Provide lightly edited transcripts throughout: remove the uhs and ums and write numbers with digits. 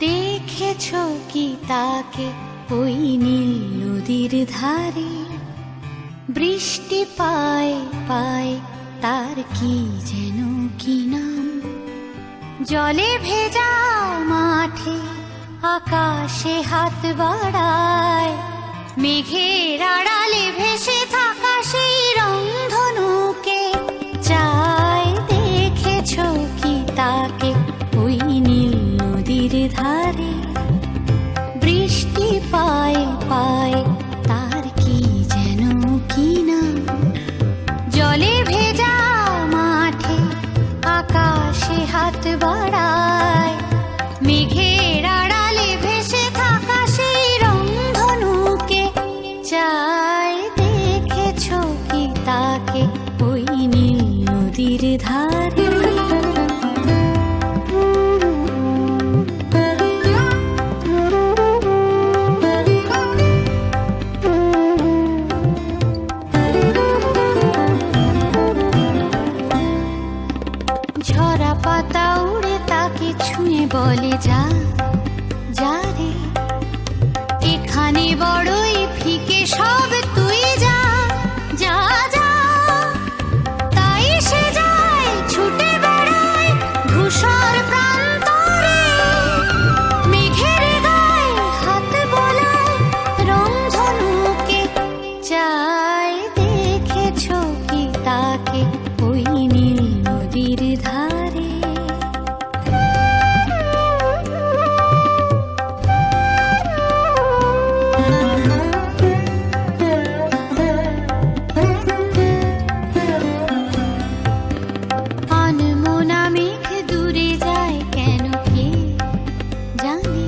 দেখেছো কি তাকে ওই নীল নদীর ধারে? বৃষ্টি পায় পায় তার কি যেন কি নাম। জলে ভেজা মাঠে আকাশে হাত বাড়ায়, মেঘের আড়ালে ভেসে থাকা সেই রংধনুকে চায়। দেখেছো কি তাকে ওই নীল নদীর ধারে? বৃষ্টি পায় পায় তার কি যেন কি নাম। জলে ভেজা মাঠে আকাশে হাত বাড়ায়, মেঘের আড়ালে ভেসে থাকা সেই রংধনুকে চায়। দেখেছো কি তাকে ওই নীল নদীর ধারে? ঝরা পাতা উড়ে তাকে ছুঁয়ে বলে যা যা রে, এখানে বড়ই ফিকে সব, তুই যা যা যা। তাই সে যায় ছুটে বেড়ায় ধূসর প্রান্তরে, মেঘের গায়ে হাত বোলায় রংধনুকে চায়। দেখেছো কি তাকে ওই নীল নদীর ধারে? আনমনা মেঘ দূরে যায় কেন কে জানে,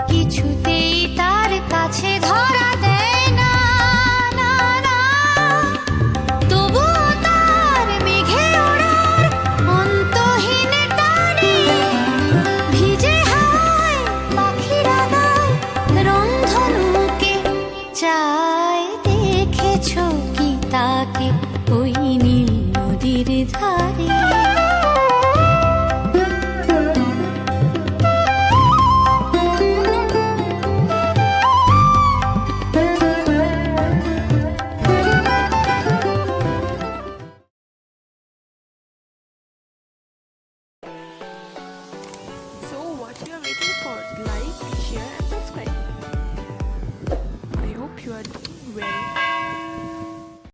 কিছুতেই তার কাছে ধরা দেয় না না না। তবুও তার মেঘে ওড়ার অন্তহীন টানে, ভিজে হাওয়ায় পাখিরা গায় রংধনুকে চায়। দেখেছো কি তাকে ওই নীল নদীর ধারে?